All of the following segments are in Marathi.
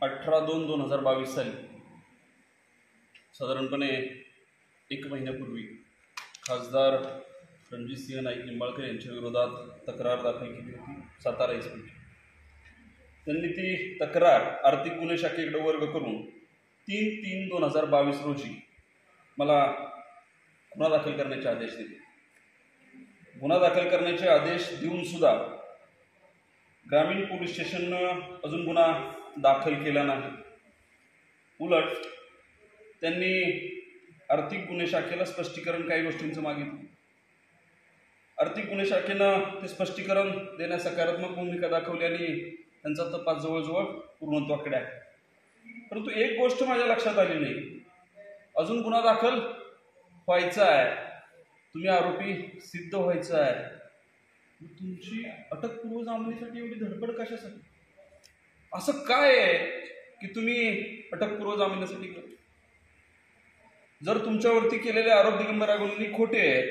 18/2/2022 साली साधारणपणे 1 महिन्यापूर्वी खासदार रणजितसिंह नाईक निंबाळकर यांच्या विरोधात तक्रार दाखल केली होती सातारा एसपीची. त्यांनी ती तक्रार आर्थिक गुन्हे शाखेकडे वर्ग करून 3/3/2022 रोजी मला गुन्हा दाखल करण्याचे आदेश दिले. गुन्हा दाखल करण्याचे आदेश देऊन सुद्धा ग्रामीण पोलीस स्टेशननं अजून गुन्हा दाखल केला नाही. उलट त्यांनी आर्थिक गुन्हे शाखेला स्पष्टीकरण काही गोष्टींचं मागितलं. आर्थिक गुन्हे शाखेनं ते स्पष्टीकरण देण्यास सकारात्मक भूमिका दाखवली आणि त्यांचा तपास जवळजवळ पूर्णत्वाकडे आहे. परंतु एक गोष्ट माझ्या लक्षात आली नाही, अजून गुन्हा दाखल व्हायचा आहे, तुम्ही आरोपी सिद्ध व्हायचा आहे, तुमची अटकपूर्व जामिनासाठी एवढी धडपड कशासाठी? असं काय आहे की तुम्ही अटकपूर्व जामिनासाठी करता? जर तुमच्यावरती केलेले आरोप दिगंबर अगोलींनी खोटे आहेत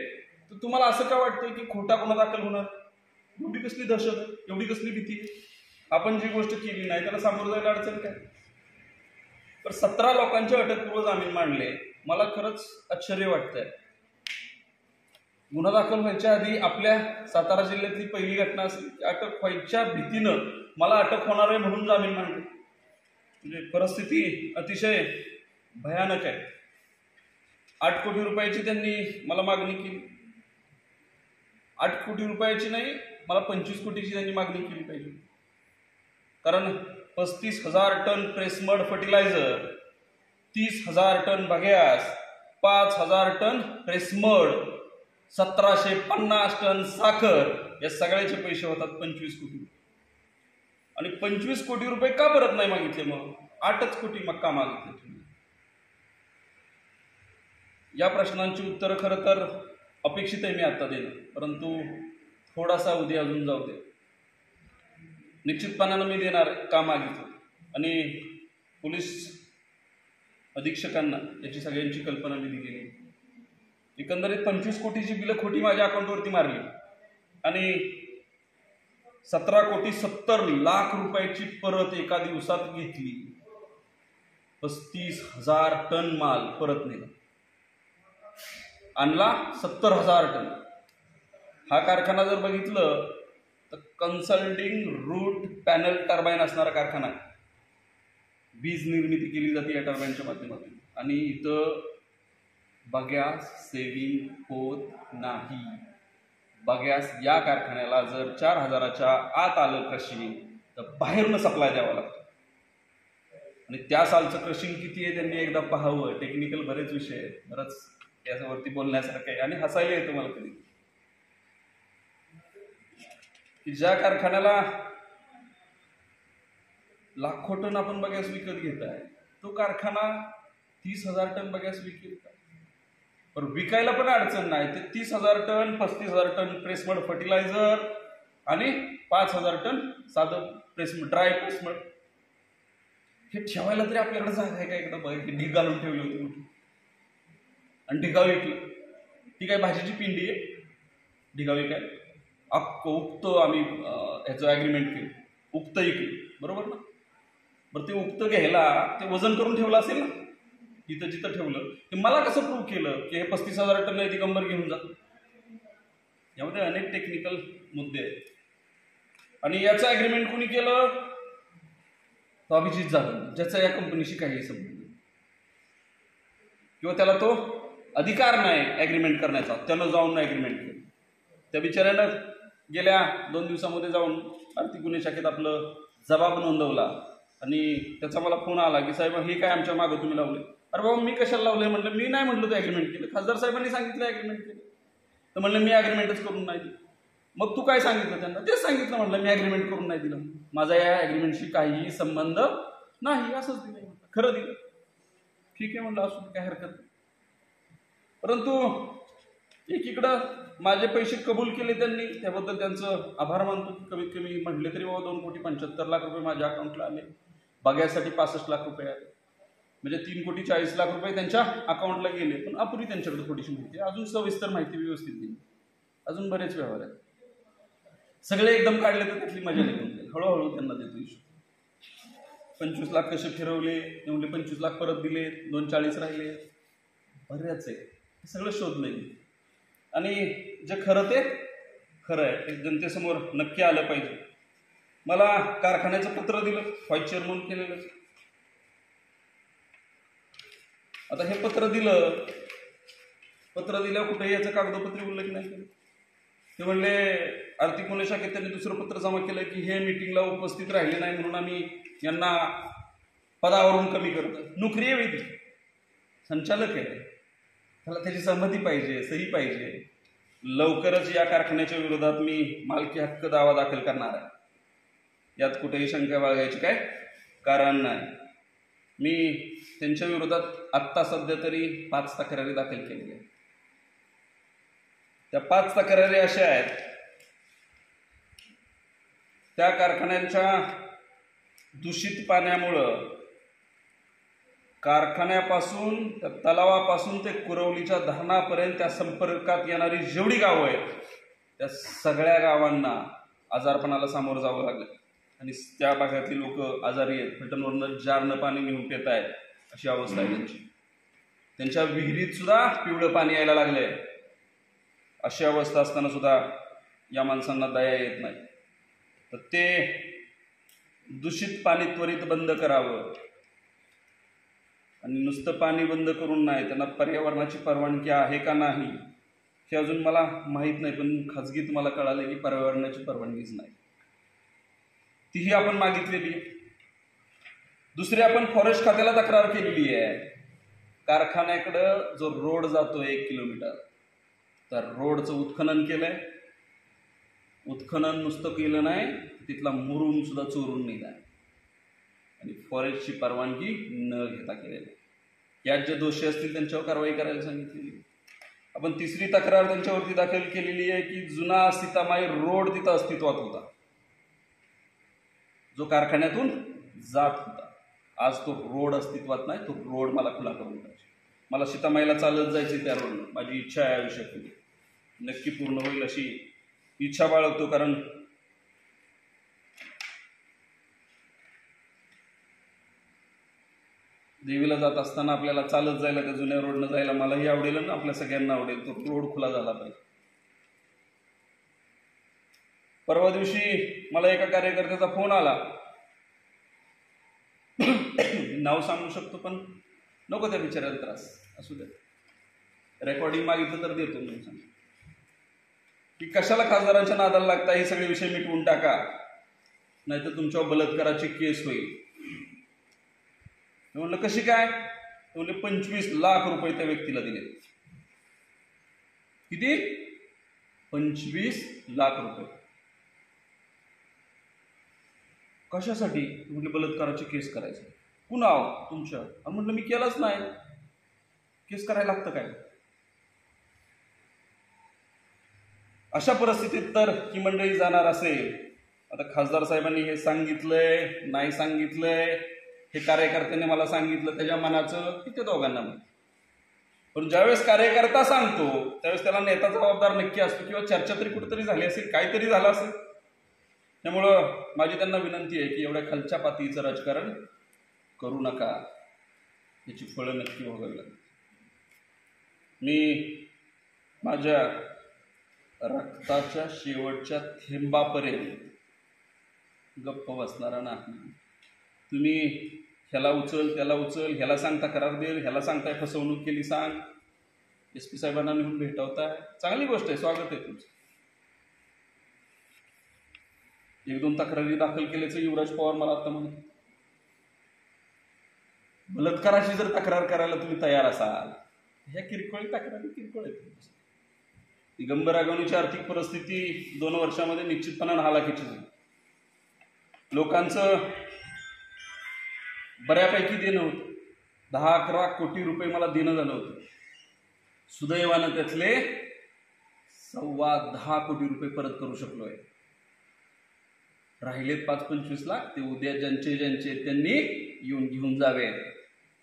तर तुम्हाला असं का वाटतं की खोटा गुन्हा दाखल होणार? एवढी कसली दहशत आहे, एवढी कसली भीती आहे? आपण जी गोष्ट केली नाही त्याला सामोरं जायला अडचण काय? तर 17 लोकांचे अटकपूर्व जामीन मांडले. मला खरंच आश्चर्य वाटतंय. गुन्हा दाखल व्हायच्या आधी आपल्या सातारा जिल्ह्यातली पहिली घटना असेल की अटक व्हायच्या भीतीनं मला अटक होणार आहे म्हणून जामीन मांडले. म्हणजे परिस्थिती अतिशय भयानक आहे. 8 कोटी रुपयाची त्यांनी मला मागणी केली. 8 कोटी रुपयाची नाही, मला 25 कोटीची त्यांनी मागणी केली पाहिजे. कारण 35,000 ton pressmud fertiliser, 30,000 ton bagasse, 5,000 ton pressmud, 1,750 ton साखर, या सगळ्याचे पैसे होतात 25 कोटी. आणि 25 कोटी रुपये का परत नाही मागितले? मग 8च कोटी मग का मागितले तुम्ही? या प्रश्नांची उत्तरं खरं तर अपेक्षित आहे मी आता देणं, परंतु थोडासा उद्या अजून जाऊ दे. निश्चितपणानं मी देणार का मागितलं. आणि पोलीस अधीक्षकांना याची सगळ्यांची कल्पना मी दिलेली. एकंदरीत 25 कोटीची बिलं खोटी माझ्या अकाउंटवरती मारली आणि 17,70,00,000 रुपयाची परत एका दिवसात घेतली. 35,000 टन माल परत नेला, आणला 70,000 टन. हा कारखाना जर बघितलं तर कन्सल्टिंग रूट पॅनल टर्बाईन असणारा कारखाना आहे. वीज निर्मिती केली जाते या टर्बाईनच्या माध्यमातून. आणि इथं बगॅस सेविंग होत नाही. बगॅस या कारखान्याला जर 4,000च्या आत आलं क्रशिंग तर बाहेरनं सप्लाय द्यावा लागतो. आणि त्या सालचं क्रशिंग किती आहे त्यांनी एकदा पाहावं. टेक्निकल बरेच विषय आहेत, बरंच याच्यावरती बोलण्यासारखं आहे आणि हसायला येतं मला कधी की ज्या कारखान्याला लाखो टन आपण बगॅस विकत घेत आहे तो कारखाना 30,000 टन बगॅस विकेल का? पण विकायला पण अडचण नाही. ते 30,000 टन 35,000 टन प्रेसमड फर्टिलायझर आणि 5,000 टन साधं प्रेसमड ड्राय प्रेसमड हे ठेवायला तरी आपल्याकडे जागा आहे का? एकदा बघ, ढीग घालून ठेवली होती मोठी आणि ढिगाव विकली. ती काय भाजीची पिंडी आहे? ढिगाव विकाय अख्खं उक्त आम्ही ह्याचं ॲग्रीमेंट केलं, उक्त विकली, बरोबर ना? बरं ते उक्त घ्यायला ते वजन करून ठेवलं असेल ना, जिथं जिथं ठेवलं. ते मला कसं प्रूव्ह केलं की हे 35,000 टन दिगंबर घेऊन जा? यामध्ये अनेक टेक्निकल मुद्दे आहेत. आणि याचं ॲग्रीमेंट कोणी केलं? तो अभिजित जाधव, ज्याचा या कंपनीशी काही संबंध नाही किंवा त्याला तो अधिकार नाही ॲग्रीमेंट करण्याचा. त्यानं जाऊन ॲग्रीमेंट केलं. त्या बिचाऱ्यानं गेल्या 2 दिवसामध्ये जाऊन आर्थिक गुन्हे शाखेत आपलं जबाब नोंदवला आणि त्याचा मला फोन आला की साहेब हे काय आमच्या मागं तुम्ही लावले. अरे बाबा मी कशाला लावलंय? म्हटलं मी नाही म्हटलं तो ॲग्रीमेंट केलं, खासदार साहेबांनी सांगितलं ॲग्रीमेंट केलं. तर म्हणलं मी ॲग्रीमेंटच करून नाही दिलं. मग तू काय सांगितलं त्यांना? तेच सांगितलं. म्हटलं मी ॲग्रीमेंट करून नाही दिलं, माझा या ॲग्रीमेंटशी काहीही संबंध नाही, असंच दिलं. खरं दिलं. ठीक आहे म्हणलं, असू काय हरकत नाही. परंतु एकीकडं माझे पैसे कबूल केले त्यांनी, त्याबद्दल त्यांचं आभार मानतो. की कमीत कमी म्हटले तरी बाबा 2,75,00,000 रुपये माझ्या अकाउंटला आले. बगॅससाठी 65 लाख रुपये आले. म्हणजे 3,40,00,000 रुपये त्यांच्या अकाउंटला गेले. पण अपुरी त्यांच्याकडे थोडीशी माहिती आहे, अजून सविस्तर माहिती व्यवस्थित दिली. अजून बरेच व्यवहार आहेत. सगळे एकदम काढले तर त्यातली मजा निघून जाईल. हळूहळू त्यांना देतो. 25 लाख कसे फिरवले, ते म्हणले 25 लाख परत दिले, 240 राहिले. बऱ्याच आहे, हे सगळं शोधलंय. आणि जे खरं ते खरं आहे, ते जनतेसमोर नक्की आलं पाहिजे. मला कारखान्याचं पत्र दिलं, व्हाईस चेअरमन केलेलं. आता हे पत्र दिल्यावर कुठेही याचं कागदोपत्री उल्लेख नाही केलं. ते म्हणले आर्थिक गुन्हे शाखेत त्यांनी दुसरं पत्र जमा केलं की हे मीटिंगला उपस्थित राहिले नाही म्हणून आम्ही यांना पदावरून कमी करतो. नोकरी आहे वेगळी, संचालक आहे, त्याला त्याची संमती पाहिजे, सही पाहिजे. लवकरच या कारखान्याच्या विरोधात मी मालकी हक्क दावा दाखल करणार आहे. यात कुठेही शंका बाळगायची काय कारण नाही. मी त्यांच्या विरोधात आत्ता सध्या तरी 5 तक्रारी दाखल केलेल्या आहेत. त्या 5 तक्रारी अशा आहेत, त्या कारखान्यांच्या दूषित पाण्यामुळं कारखान्यापासून त्या तलावापासून ते कुरवलीच्या धरणापर्यंत त्या संपर्कात येणारी जेवढी गावं आहेत त्या सगळ्या गावांना आजारपणाला सामोरं जावं लागलं. आणि त्या भागातली लोक आजारी आहेत, फलटणवरनं जारनं पाणी घेऊन पित आहेत, अशी अवस्था आहे त्यांची. त्यांच्या विहिरीत सुद्धा पिवळं पाणी यायला लागलंय. अशी अवस्था असताना सुद्धा या माणसांना दया येत नाही. तर ते दूषित पाणी त्वरित बंद करावं. आणि नुसतं पाणी बंद करून नाही, त्यांना पर्यावरणाची परवानगी आहे का नाही हे अजून मला माहीत नाही, पण खाजगीत मला कळालं की पर्यावरणाची परवानगीच नाही. तीही आपण मागितलेली. दुसरी आपण फॉरेस्ट खात्याला तक्रार केलेली आहे. कारखान्याकडं जो रोड जातो 1 किलोमीटर, तर रोडचं उत्खनन केलंय. उत्खनन नुसतं केलं नाही, तिथला मुरुम सुद्धा चोरून नेलाय आणि फॉरेस्टची परवानगी न घेता केलेलं. यात जे दोषी असतील त्यांच्यावर कारवाई करायला सांगितलेली. आपण तिसरी तक्रार त्यांच्यावरती दाखल केलेली आहे की जुना सीतामाई रोड तिथं अस्तित्वात होता, जो कारखान्यातून जात होता. आज तो रोड अस्तित्वात नाही. तो रोड मला खुला करून पाहिजे. मला सीतामाईला चालत जायचे त्या रोडनं. माझी इच्छा आहे आयुष्यात नक्की पूर्ण होईल अशी इच्छा बाळगतो. कारण देवीला जात असताना आपल्याला चालत जायला, त्या जुन्या रोडनं जायला मलाही आवडेल आणि आपल्या सगळ्यांना आवडेल. तो रोड खुला झाला पाहिजे. परवा दिवशी मला एका कार्यकर्त्याचा फोन आला. नाव सांगू शकतो पण नको त्या बिचाऱ्याला त्रास असू दे. रेकॉर्डिंग मागितलं तर देतो म्हणून सांग की कशाला खासदारांच्या नादाला लागता, हे सगळे विषय मिटवून टाका, नाहीतर तुमच्यावर बलात्काराची केस होईल. म्हणलं कशी काय? म्हणले 25 लाख रुपये त्या व्यक्तीला दिले. किती? 25 लाख रुपये. कशासाठी? म्हटलं बलात्काराची केस करायची. कुणाव? तुमच्या. म्हटलं मी केलाच नाही, केस करायला लागतं काय? अशा परिस्थितीत तर ही मंडळी जाणार असेल. आता खासदार साहेबांनी हे सांगितलंय नाही सांगितलंय, हे कार्यकर्त्यांनी मला सांगितलं, त्याच्या मनाचं किती दोघांना माहिती. पण ज्यावेळेस कार्यकर्ता सांगतो त्यावेळेस त्याला नेता जबाबदार नक्की असतो, किंवा चर्चा तरी कुठेतरी झाली असेल, काहीतरी झालं असेल. त्यामुळं माझी त्यांना विनंती आहे की एवढ्या खालच्या पातळीचं राजकारण करू नका, याची फळं नक्की भोगावी लागतील. मी माझ्या रक्ताच्या शेवटच्या थेंबापर्यंत गप्प बसणारा नाही. तुम्ही ह्याला उचल त्याला उचल, ह्याला सांगता करार देईल, ह्याला सांगताय फसवणूक केली सांग, SP साहेबांना नेऊन भेटवताय, चांगली गोष्ट आहे, स्वागत आहे तुमचं. 1-2 तक्रारी दाखल केल्याचं युवराज पवार मला आता म्हणत. बलात्काराची जर तक्रार करायला तुम्ही तयार असाल, ह्या किरकोळ तक्रारी किरकोळ आहेत. दिगंबर आगवणीची आर्थिक परिस्थिती 2 वर्षामध्ये निश्चितपणाने हालाकीची झाली. लोकांचं बऱ्यापैकी देणं होतं. 10-11 कोटी रुपये मला देणं झालं होतं. सुदैवानं त्यातले 10.25 कोटी रुपये परत करू शकलो आहे. राहिलेत 5-25 लाख, ते उद्या ज्यांचे त्यांनी येऊन घेऊन जावे,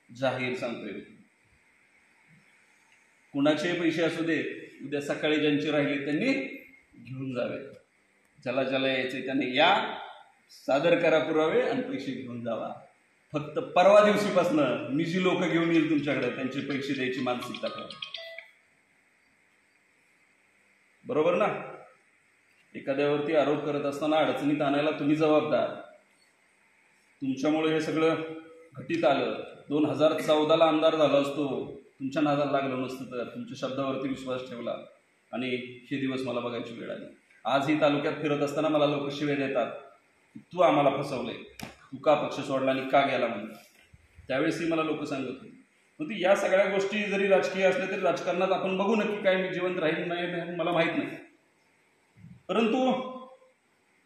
जाहीर सांगतोय. कुणाचे पैसे असू दे, उद्या सकाळी ज्यांचे राहिले त्यांनी घेऊन जावे. ज्याला यायचे त्याने या, सादर करा पुरावे आणि पैसे घेऊन जावा. फक्त परवा दिवशीपासनं मी जी लोक घेऊन येईल तुमच्याकडे त्यांचे पैसे द्यायची मानसिकता करा. बरोबर ना? एखाद्यावरती आरोप करत असताना अडचणीत आणायला तुम्ही जबाबदार. तुमच्यामुळे हे सगळं घटित आलं. 2014ला आमदार झाला असतो, तुमच्या नादाला लागलं नसतं तर, तुमच्या शब्दावरती विश्वास ठेवला आणि हे दिवस मला बघायची वेळ आली. आजही तालुक्यात फिरत असताना मला लोक शिव्या देतात की तू आम्हाला फसवलंय, तू का पक्ष सोडला आणि का गेला म्हणून. त्यावेळेसही मला लोक सांगत होते. मग या सगळ्या गोष्टी जरी राजकीय असल्या तरी राजकारणात आपण बघू नक्की काय मी जिवंत राहील नाही मला माहीत नाही. परंतु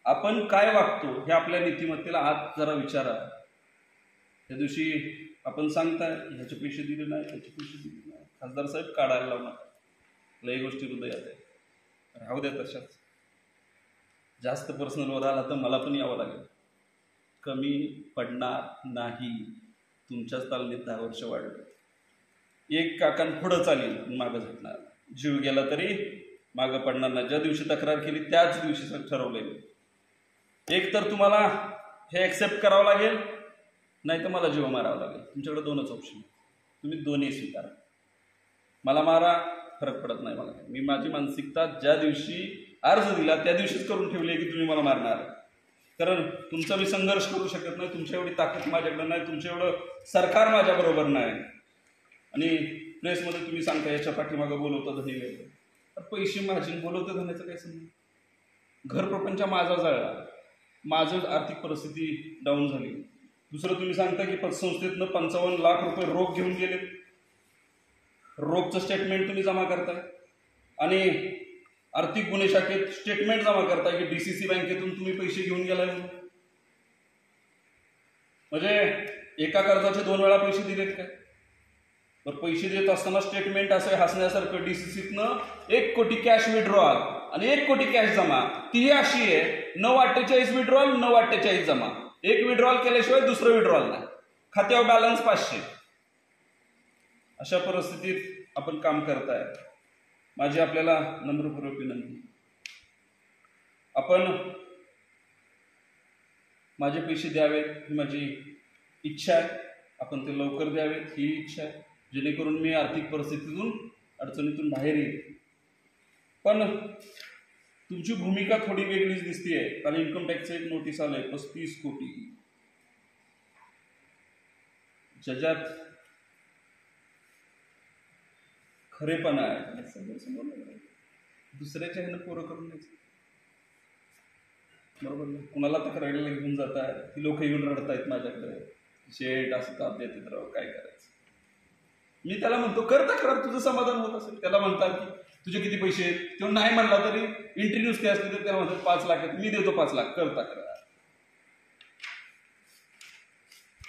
आपण काय वागतो हे आपल्या नीतिमत्तेला आज जरा विचारा. त्या दिवशी आपण सांगताय ह्याचे पैसे दिले नाही, त्याचे पैसे दिले नाही, खासदार साहेब काढायला लावणार, लई गोष्टी हृदयात आहे. राहू द्या तशाच. जास्त पर्सनलवर आला तर मला पण यावं लागेल. कमी पडणार नाही. तुमच्याच तालमीत 10 वर्ष वाढलं. एक काकान पुढं चालेल मागं झटणार. जीव गेला तरी मागं पडणार नाही. ज्या दिवशी तक्रार केली त्याच दिवशी ठरवलेलं. एक तर तुम्हाला हे ॲक्सेप्ट करावं लागेल, नाही तर मला जीव मारावं लागेल. तुमच्याकडे 2च ऑप्शन. तुम्ही दोन्ही स्वीकारा. मला मारा, फरक पडत नाही मला. मी माझी मानसिकता ज्या दिवशी अर्ज दिला त्या दिवशीच करून ठेवली आहे की तुम्ही मला मारणार. कारण तुमचा मी संघर्ष करू शकत नाही. तुमच्या एवढी ताकद माझ्याकडे नाही. तुमच्या एवढं सरकार माझ्याबरोबर नाही. आणि प्रेसमध्ये तुम्ही सांगता याच्या पाठीमागं बोलवता धनी वेगळं. तर पैसे माझे बोलवतं धनाचं काय समज. घर प्रपंच माझा जळला, माझं आर्थिक परिस्थिती डाऊन झाली. दुसरं तुम्ही सांगता की पतसंस्थेतनं 55 लाख रुपये रोख घेऊन गेले. रोखचं स्टेटमेंट तुम्ही जमा करताय आणि आर्थिक गुन्हे शाखेत स्टेटमेंट जमा करताय की DCC बँकेतून तुम्ही पैसे घेऊन गेलाय. म्हणजे एका कर्जाचे 2 वेळा पैसे दिलेत काय? तर पैसे देत असताना स्टेटमेंट असं हसण्यासारखं DCCतनं 1 कोटी कॅश विड्रॉल आणि 1 कोटी कॅश जमा. ती अशी आहे 948 विड्रॉल 948 जमा. एक विड्रॉल केल्याशिवाय दुसरं विड्रॉल नाही. खात्यावर बॅलन्स 500. अशा परिस्थितीत आपण काम करताय. माझी आपल्याला नम्रपूर्वक विनंती, आपण माझे पैसे द्यावेत ही माझी इच्छा आहे. आपण ते लवकर द्यावेत ही इच्छा आहे, जेणेकरून मी आर्थिक परिस्थितीतून अडचणीतून बाहेर येईल. पण तुमची भूमिका थोडी वेगळीच दिसतीये. काल इन्कम टॅक्सचं एक नोटीस आलंय 35 कोटी. ज्याच्यात खरेपणा आहे. दुसऱ्याच्या ह्यानं पोरं करून द्यायचं. बरोबर ना? कुणाला तक्रारीला घेऊन जात आहे. ती लोक येऊन रडतायत माझ्याकडे, शेट असं ताप देतात राव, काय करायचं. मी त्याला म्हणतो कर तक्रार, तुझं समाधान होत असेल. त्याला म्हणतात की तुझे किती पैसे आहेत. तेव्हा नाही म्हणला तरी एंट्री नुसती असली तर त्याला म्हणतात 5 लाख आहेत, मी देतो 5 लाख, कर तक्रार.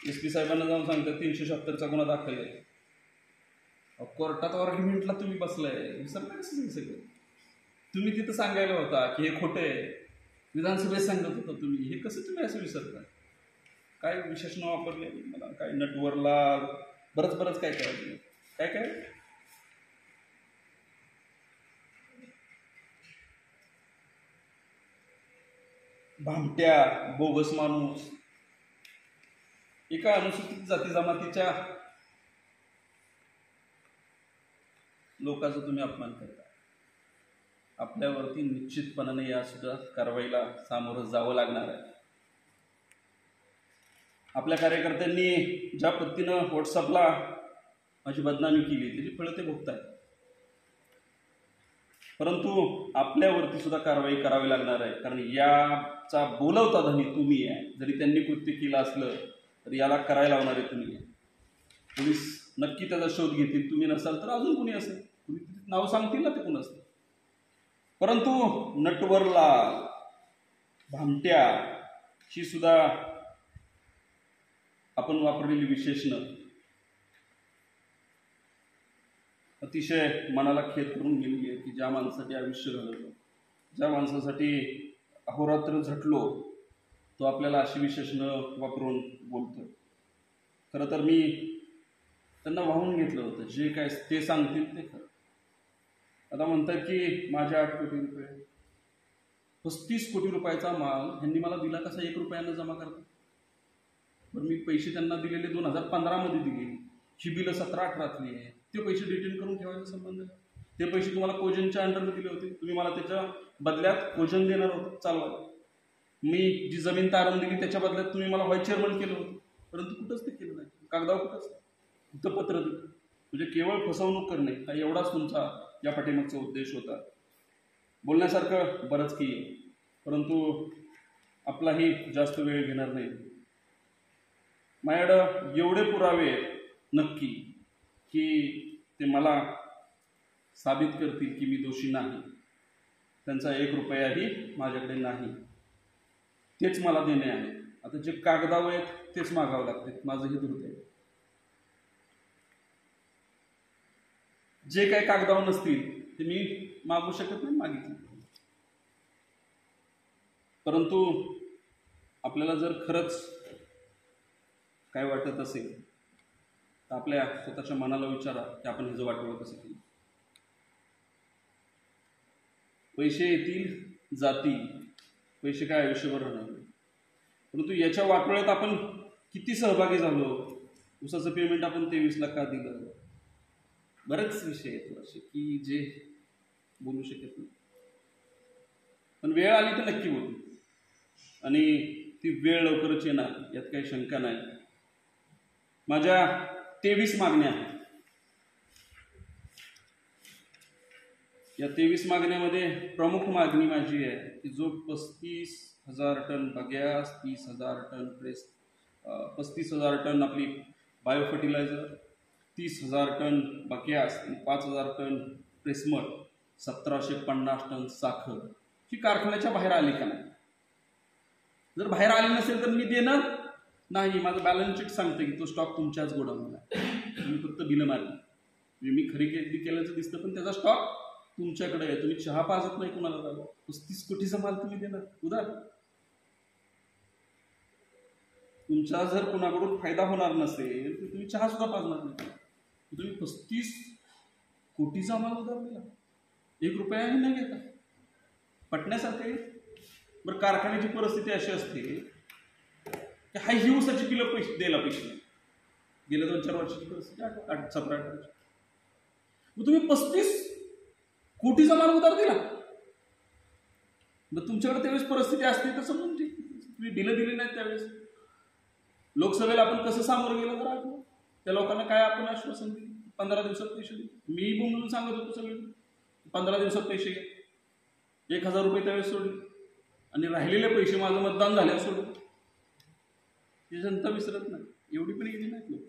SP साहेबांना जाऊन सांगतात 376चा गुन्हा दाखल आहे. कोर्टात आर्ग्युमेंटला तुम्ही बसलाय. विसरता कसं सगळं. तुम्ही तिथं सांगायला होता की हे खोटं आहे. विधानसभेत सांगत होता तुम्ही. हे कसं तुम्ही असं विसरता. काय विशेषण वापरले मला, काय नटवरला बरंच काय करायचं. काय भामट्या बोगस माणूस. एका अनुसूचित जाती जमातीच्या लोकांचा तुम्ही अपमान करता. आपल्यावरती निश्चितपणाने या सुद्धा कारवाईला सामोरं जावं लागणार आहे. आपल्या कार्यकर्त्यांनी ज्या पद्धतीनं व्हॉट्सअपला माझी बदनामी केली त्याची फळं ते भोगताय. परंतु आपल्यावरती सुद्धा कारवाई करावी लागणार आहे. कारण याचा बोलवता धनी तुम्ही आहे. जरी त्यांनी कृत्य केलं असलं तरी याला करायला लावणारे तुम्ही आहे. पोलीस नक्की त्याचा शोध घेतील. तुम्ही नसाल तर अजून कुणी असेल, तुम्ही नाव सांगतील ना ते कोण असतं. परंतु नटवरलाल, भामट्या ही सुद्धा आपण वापरलेली विशेषणं अतिशय मनाला खेद करून गेली आहे. की ज्या माणसासाठी आयुष्य घालवलं, ज्या माणसासाठी अहोरात्र झटलो, तो आपल्याला अशी विशेषणं वापरून बोलतो. खरं तर मी त्यांना वाहून घेतलं होतं. जे काय ते सांगतील ते खरं. आता म्हणतात की माझ्या 8 कोटी रुपये, 35 कोटी रुपयाचा माल ह्यांनी मला दिला कसा 1 रुपयानं जमा करतात. पण मी पैसे त्यांना दिलेले 2015 मध्ये दिले, ही बिलं 17-18तली आहे, ते पैसे डिटेन करून ठेवायचा संबंध आहे? ते पैसे तुम्हाला कोजनच्या अंडरमध्ये दिले होते, तुम्ही मला त्याच्या बदल्यात कोजन देणार होतं चालवायला. मी जी जमीन तारण दिली त्याच्या बदल्यात तुम्ही मला व्हाईस चेअरमन केलं होतं, परंतु कुठंच ते केलं नाही. कागदावर कुठंच फक्त पत्र दिलं. म्हणजे केवळ फसवणूक करणे हा एवढाच तुमचा या पाठीमागचा उद्देश होता. बोलण्यासारखं बरंच की, परंतु आपलाही जास्त वेळ घेणार नाही. माझ्याकडं एवढे पुरावे नक्की की ते मला साबित करतील की मी दोषी नाही. त्यांचा 1 रुपयाही माझ्याकडे नाही. तेच मला देणे आहे. आता जे कागदावर आहेत तेच मागावं लागते. माझं हे दुर्दैव. जे काही कागदावर नसतील ते मी मागू शकत नाही, मागितले. परंतु आपल्याला जर खरंच काय वाटत असेल तर आपल्या स्वतःच्या मनाला विचारा की आपण हे वाटोळं कसं केलं. पैसे येतील जातील, पैसे काय आयुष्यभर राहणार नाही. परंतु याच्या वाटोळ्यात आपण किती सहभागी झालो. उसाचं पेमेंट आपण 23 का दिलं. बरेच विषय आहेत असे की जे बोलू शकत नाही, पण वेळ आली तर नक्की बोलू. आणि ती वेळ लवकरच येणार यात काही शंका नाही. माझ्या 23 मागण्या आहेत. या 23 मागण्यामध्ये प्रमुख मागणी माझी आहे की जो 35,000 टन बगॅस, 30,000 टन 35,000 टन आपली बायो फर्टिलायझर, 30,000 टन बगॅस आणि 5,000 टन प्रेसमड, 1,750 टन साखर ही कारखान्याच्या बाहेर आली का नाही. जर बाहेर आली नसेल तर मी देणार नाही. माझं बॅलन्स शीट सांगते की तो स्टॉक तुमच्याच गोडाऊनला आहे. तुम्ही फक्त बिलं मारली. म्हणजे मी खरेदी केल्याचं दिसतं पण त्याचा स्टॉक तुमच्याकडे आहे. तुम्ही चहा पाजत नाही कुणाला जागा. 35 कोटीचा माल तुम्ही देणार उधार. तुमचा जर कुणाकडून फायदा होणार नसेल तर तुम्ही चहा सुद्धा पाजणार नाही. तुम्ही 35 कोटीचा माल उधार दिला, 1 रुपयाही न घेता. पटण्यासारखे. बरं, कारखान्याची परिस्थिती अशी असते की हा ही ऊसाची किलो पैसे द्यायला पैसे नाही. गेल्या 2-4 वर्षाची परिस्थिती 17-18 वर्ष. मग तुम्ही 35 कोटीचा माल उधार दिला. मग तुमच्याकडे त्यावेळेस परिस्थिती असते तर समजून ठीक. तुम्ही बिलं दिली नाहीत त्यावेळेस. लोकसभेला आपण कसं सामोरं गेलं तर आठवलं. त्या लोकांना काय आपण आश्वासन दिलं, 15 दिवसात पैसे दिले. मी बोलून सांगत होतो सगळे 15 दिवसात पैसे घ्या. 1,000 रुपये त्यावेळेस सोडले आणि राहिलेले पैसे माझं मतदान झाल्यावर सोडले. ही जनता विसरत नाही. एवढी पण गेली नाहीत लोक.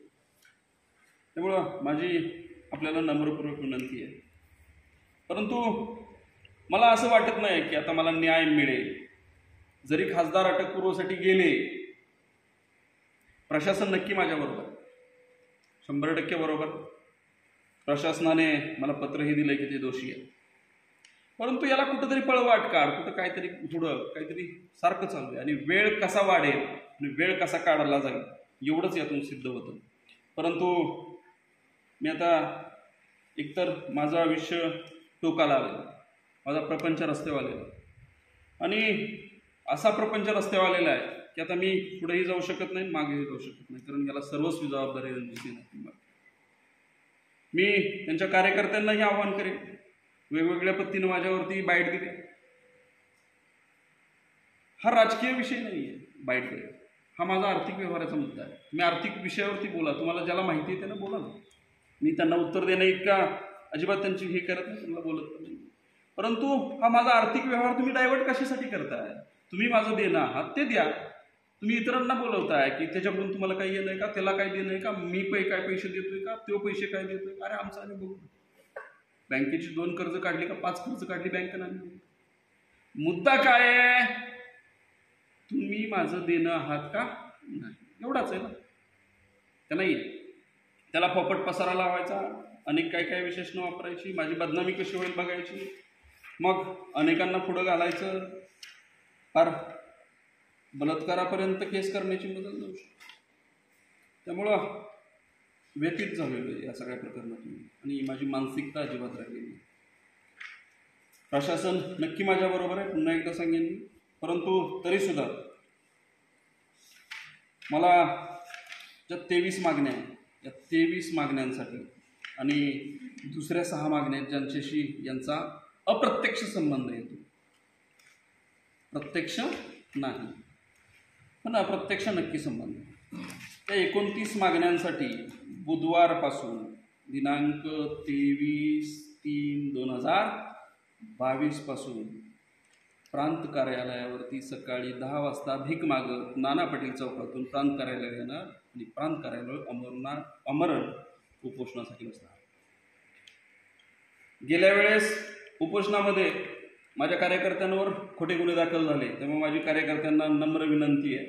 त्यामुळं माझी आपल्याला नम्रपूर्वक विनंती आहे. परंतु मला असं वाटत नाही की आता मला न्याय मिळेल. जरी खासदार अटकपूर्वसाठी गेले, प्रशासन नक्की माझ्याबरोबर 100% बरोबर. प्रशासनाने मला पत्रही दिलंय की ते दोषी आहे. परंतु याला कुठंतरी पळवाट काढ, कुठं काहीतरी पुढं काहीतरी सारखं चालू आहे. आणि वेळ कसा वाढेल आणि वेळ कसा काढला जाईल एवढंच यातून सिद्ध होतं. परंतु मी आता एकतर माझं आयुष्य टोकाला आलेलं, माझा प्रपंच रस्त्यावर आलेला आणि असा प्रपंच रस्त्यावर आलेला आहे की आता मी पुढेही जाऊ शकत नाही, मागेही जाऊ शकत नाही. कारण याला सर्वस्वी जबाबदारी रणजित. मी त्यांच्या कार्यकर्त्यांनाही आवाहन करेन. वेगवेगळ्या पद्धतीने माझ्यावरती बाईट दिली. हा राजकीय विषय नाही आहे. बाईट दिली हा माझा आर्थिक व्यवहाराचा मुद्दा आहे. तुम्ही आर्थिक विषयावरती बोला. तुम्हाला ज्याला माहिती आहे त्यानं बोला ना. मी त्यांना उत्तर देणं इतका अजिबात त्यांची हे करत नाही, त्यांना बोलत नाही. परंतु हा माझा आर्थिक व्यवहार तुम्ही डायव्हर्ट कशासाठी करताय. तुम्ही माझं देणं आहात ते द्या. तुम्ही इतरांना बोलवताय की त्याच्याकडून तुम्हाला काही येणं आहे का, त्याला काय देणं आहे का, मी काय पैसे देतोय का, तो पैसे काय देतोय. अरे आमचा आम्ही बघू. बँकेची 2 कर्ज काढली का 5 कर्ज काढली बँकेनं. मुद्दा काय आहे, तुम्ही माझं देणं आहात का नाही, एवढाच आहे ना. त्या नाही त्याला पोपट पसारा लावायचा, अनेक काय विशेषणं वापरायची, माझी बदनामी कशी होईल बघायची, मग अनेकांना पुढं घालायचं, फार बलात्कारापर्यंत केस करण्याची मदत जाऊ शकते. त्यामुळं व्यतीत झालेलो आहे या सगळ्या प्रकरणातून आणि माझी मानसिकता अजिबात राहिलेली. प्रशासन नक्की माझ्याबरोबर आहे, पुन्हा एकदा सांगेन मी. परंतु तरीसुद्धा मला ज्या 23 मागण्या आहेत, या 23 मागण्यांसाठी आणि दुसऱ्या 6 मागण्या आहेत ज्यांच्याशी यांचा अप्रत्यक्ष संबंध येतो, प्रत्यक्ष नाही पण अप्रत्यक्ष नक्की संबंध. त्या 29 मागण्यांसाठी बुधवारपासून दिनांक 23/3/2022 पासून प्रांत कार्यालयावरती सकाळी 10 वाजता भीक मागत नाना पाटील चौकातून प्रांत कार्यालय येणार आणि प्रांत कार्यालय आमरण उपोषणासाठी बसणार. गेल्या वेळेस उपोषणामध्ये माझ्या कार्यकर्त्यांवर खोटे गुन्हे दाखल झाले, त्यामुळे माझी कार्यकर्त्यांना नम्र विनंती आहे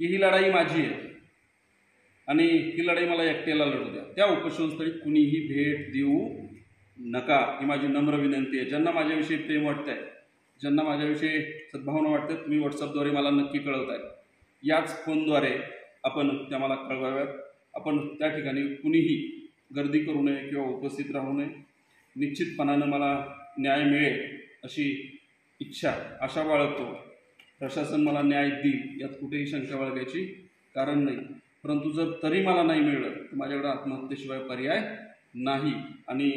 की ही लढाई माझी आहे आणि ही लढाई मला एकट्याला लढू द्या. त्या उपोषणस्थळी कुणीही भेट देऊ नका, ही माझी नम्र विनंती आहे. ज्यांना माझ्याविषयी प्रेम वाटतंय, ज्यांना माझ्याविषयी सद्भावना वाटते, तुम्ही व्हॉट्सअपद्वारे मला नक्की कळवताय. याच फोनद्वारे आपण त्या मला कळवाव्यात. आपण त्या ठिकाणी कुणीही गर्दी करू नये किंवा उपस्थित राहू नये. निश्चितपणानं मला न्याय मिळेल अशी आशा बाळगतो. प्रशासन मला न्याय देईल यात कुठेही शंका बाळगायची कारण नाही. परंतु जर तरी मला नाही मिळलं तर माझ्याकडे आत्महत्येशिवाय पर्याय नाही आणि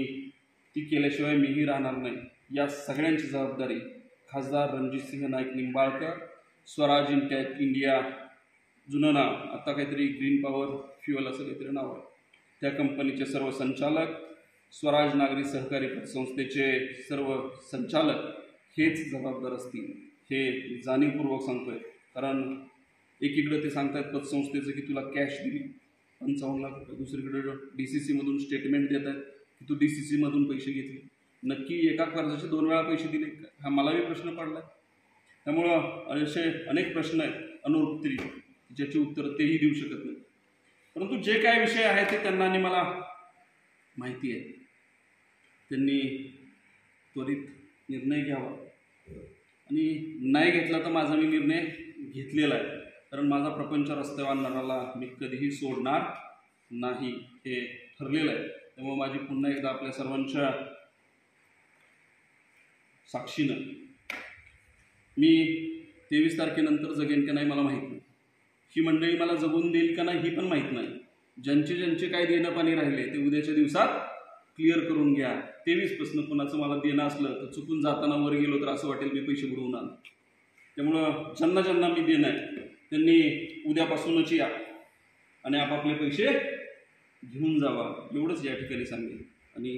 ती केल्याशिवाय मीही राहणार नाही. या सगळ्यांची जबाबदारी खासदार रणजितसिंह नाईक निंबाळकर, स्वराज इंडिया, जुनं नाव आता काहीतरी ग्रीन पॉवर फ्युअल असं काहीतरी नाव आहे, त्या कंपनीचे सर्व संचालक, स्वराज नागरी सहकारी पतसंस्थेचे सर्व संचालक हेच जबाबदार असतील. हे जाणीवपूर्वक सांगतोय, कारण एकीकडे ते सांगतात पतसंस्थेचं की तुला कॅश दिली 55 लाख रुपये, दुसरीकडे DCCमधून स्टेटमेंट देत आहेत की तू DCCमधून पैसे घेतले. नक्की एका कर्जाचे 2 वेळा पैसे दिले हा मलाही प्रश्न पडला. त्यामुळं असे अनेक प्रश्न आहेत अनुत्तरी ज्याची उत्तरं तेही देऊ शकत नाही. परंतु जे काय विषय आहे ते त्यांना आणि मला माहिती आहे. त्यांनी त्वरित निर्णय घ्यावा आणि नाही घेतला तर माझा मी निर्णय घेतलेला आहे, कारण माझा प्रपंच रस्त्यावर आणणाराला मी कधीही सोडणार नाही हे ठरलेलं आहे. त्यामुळे माझी पुन्हा एकदा आपल्या सर्वांच्या साक्षीनं मी 23 तारखेनंतर जगेन का नाही मला माहीत नाही. ही मंडळी मला जगून देईल का नाही ही पण माहीत नाही. ज्यांचे काय देणं पाणी राहिले ते उद्याच्या दिवसात क्लिअर करून घ्या. 23पासून कोणाचं मला देणं असलं तर चुकून जाताना वर गेलो तर असं वाटेल मी पैसे बुडवून आलो. त्यामुळं ज्यांना मी देणं आहे त्यांनी उद्यापासूनच या आणि आपापले पैसे घेऊन जावा एवढंच या ठिकाणी सांगेल. आणि